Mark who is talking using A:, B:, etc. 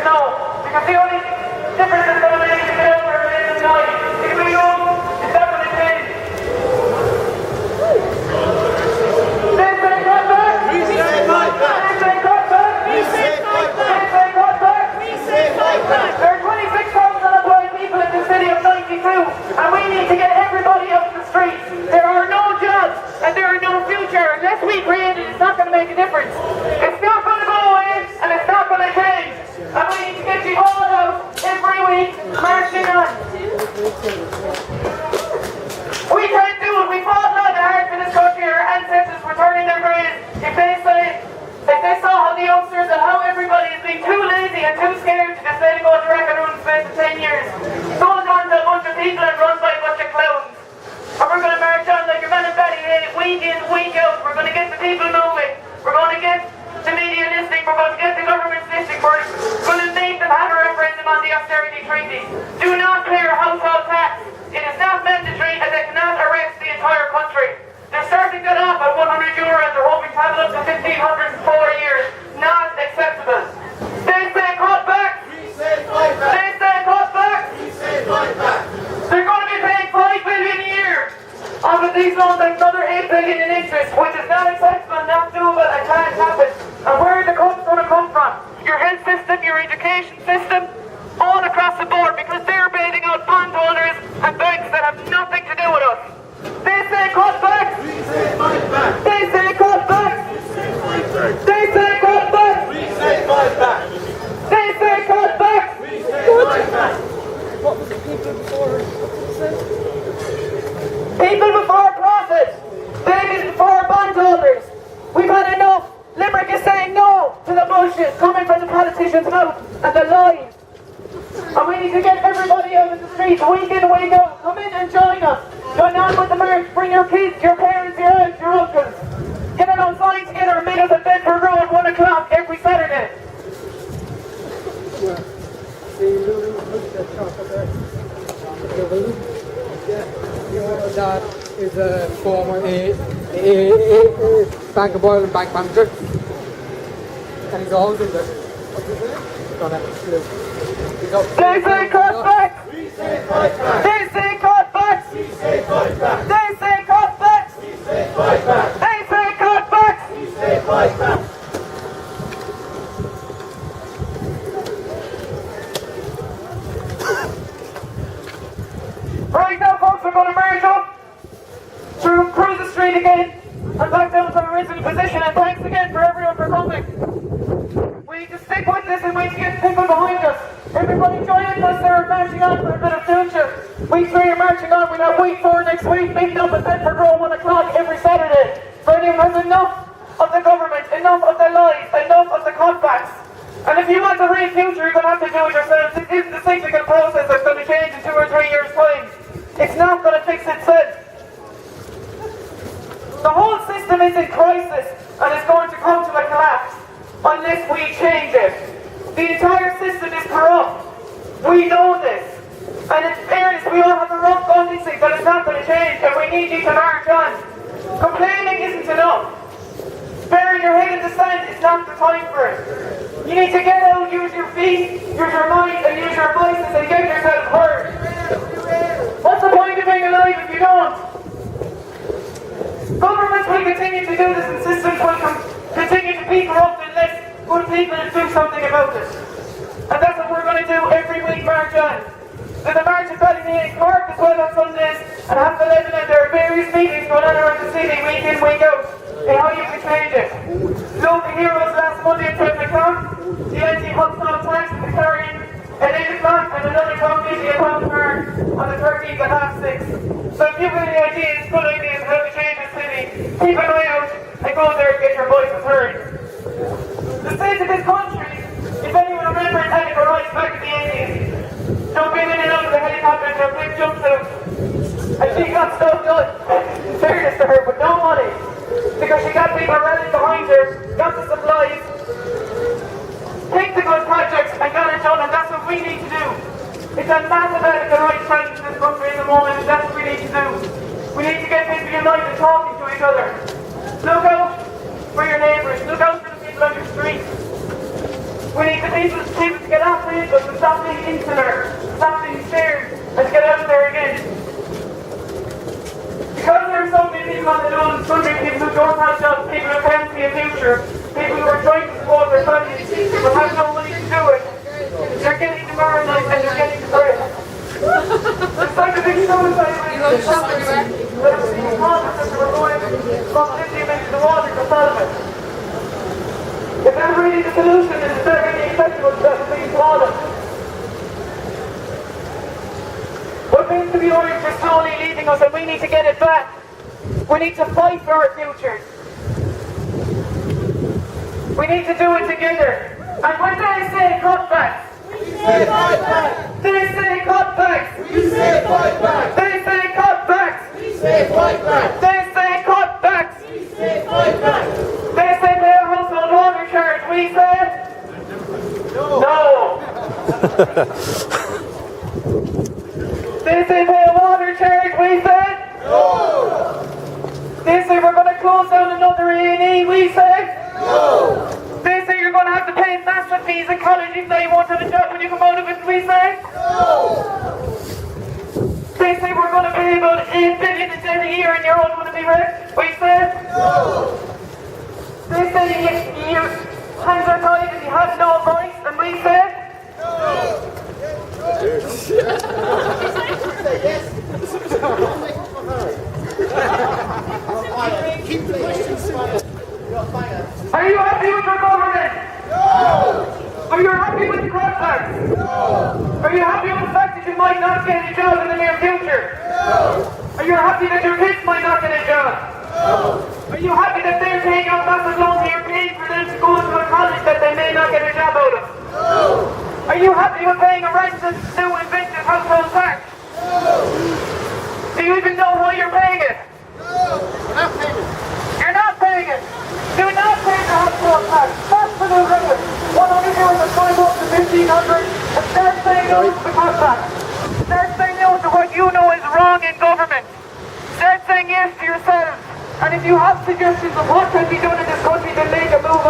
A: no. Because the only difference is going to make it over and live and die. If we go, it's not going to change. They say cut back.
B: We say fight back.
A: They say cut back.
B: We say fight back.
A: They say cut back.
B: We say fight back.
A: There are 26,000 unemployed people in the city of 92, and we need to get everybody up the streets. There are no jobs, and there are no future. Unless we create it, it's not going to make a difference. It's not going to go away, and it's not going to change. And we need to get you all out every week, marching on. We can't do it. We fought long and hard for this country. Our ancestors were turning their graves. If they saw how the youngsters and how everybody is being too lazy and too scared to just let it go to record room and spend 10 years. Sold on to a bunch of people and run by a bunch of clowns. And we're going to march on like your man and Betty week in, week out. We're going to get the people moving. We're going to get the media listening. We're going to get the government listening. We're going to make them have a referendum on the austerity treaty. Do not clear household tax. It is not mandatory and they cannot arrest the entire country. They're starting that off at €100 and they're hoping to have it up to 1,500 in 4 years. Not acceptable. They say cut back.
B: We say fight back.
A: They say cut back.
B: We say fight back.
A: They're going to be paying $5 billion a year off of these loans and another $8 billion in interest, which is not acceptable, not doable, and can't happen. And where are the cuts going to come from? Your health system, your education system, all across the board, because they're bailing out bondholders and banks that have nothing to do with us. They say cut back.
B: We say fight back.
A: They say cut back.
B: We say fight back.
A: They say cut back.
B: We say fight back.
A: They say cut back.
B: We say fight back.
C: What was the people before?
A: People before profit. Babies before bondholders. We've had enough. Limerick is saying no to the bullshit coming from the politicians' mouth and the lies. And we need to get everybody out in the streets, week in, week out. Come in and join us. Join on with the march. Bring your kids, your parents, your aunts, your uncles. Get an old sign together and meet us at Bedford Road 1 o'clock every Saturday.
C: Dad is a former Bank of Ireland bank manager, and he's always in there. Don't have a clue.
A: They say cut back.
B: We say fight back.
A: They say cut back.
B: We say fight back.
A: They say cut back.
B: We say fight back.
A: They say cut back.
B: We say fight back.
A: Right now, folks, we're going to march up through Cruiser Street again and back down to our original position. And thanks again for everyone for coming. We need to stick with this and we need to get people behind us. Everybody join us there, marching on for a bit of future. Week 3 are marching on. We'll have week 4 next week, meeting up at Bedford Row 1 o'clock every Saturday. For anyone who has enough of the government, enough of the lies, enough of the cutbacks. And if you want a real future, you're going to have to do it yourselves. This isn't a cyclical process that's going to change in 2 or 3 years' time. It's not going to fix itself. The whole system is in crisis and it's going to come to a collapse unless we change it. The entire system is corrupt. We know this. And in fairness, we all have a rough instinct that it's not going to change and we need you to march on. Complaining isn't enough. Burying your head in the sand is not the time for it. You need to get out, use your feet, use your mind, and use your voices and get yourself heard. What's the point of being alive if you don't? Governments will continue to do this and systems will continue to be corrupt unless good people do something about it. And that's what we're going to do every week, march on. There's a march at Ballyhea Park as well on Sundays and half 11, and there are various meetings going on around the city week in, week out and how you can change it. Local heroes last Monday at 7 o'clock, the anti-hostile tax at the Clarion at 8 o'clock, and another town meeting at Home Park on the 13th at half 6. So if you've got any ideas, good ideas how to change the city, keep an eye out and go there and get your voices heard. The state of this country, if anyone remembers Annika Rice back in the 80s, jumping in and out of the helicopter to a big jumpsuit, and she got stuff done. In fairness to her, but no money. Because she got people rallying behind her, got the supplies, take the good projects and got it done, and that's what we need to do. It's a massive Annika Rice crisis in this country at the moment, and that's what we need to do. We need to get people united talking to each other. Look out for your neighbours, look out for the people on your streets. We need the people to get off vehicles and stop being insular, stop being scared, and to get out there again. Because there are so many people on the loan, so many people who don't have jobs, people who can't see a future, people who are trying to support their families, but have no money to do it, they're getting demoralized and they're getting depressed. It's like a big suicide rate in Scotland. That was the deposits that were going from lithium into the water to solve it. If that's really the solution, is there really acceptable to that being swallowed? What means to be orange is slowly leaving us and we need to get it back. We need to fight for our futures. We need to do it together. And when they say cutbacks,
B: Say fight back.
A: they say cutbacks,
B: We say fight back.
A: they say cutbacks,
B: We say fight back.
A: they say cutbacks,
B: We say fight back.
A: they say pay a household water charge, we say no. They say pay a water charge, we say
B: No.
A: they say we're going to close down another A&E, we say
B: No.
A: they say you're going to have to pay massive fees in college even though you won't have a job when you come out of it, we say
B: No.
A: they say we're going to pay about 8 billion in debt a year and you're all going to be rich, we say
B: No.
A: they say you hands are tied and you have no voice, and we say
B: Keep the questions simple.
A: are you happy with your government?
B: No.
A: Are you happy with the cutbacks?
B: No.
A: Are you happy with the fact that you might not get a job in the near future?
B: No.
A: Are you happy that your kids might not get a job?
B: No.
A: Are you happy that they're taking out massive loans and you're paying for them to go into a college that they may not get a job out of?
B: No.
A: Are you happy with paying a resident new inventive household tax? Do you even know why you're paying it? You're not paying it. Do not pay the household tax. That's for the record. What I do is I climb up to 1,500 and start saying no to the cutback. Start saying no to what you know is wrong in government. Start saying yes to yourselves. And if you have suggestions of what can be done in this country, then make a move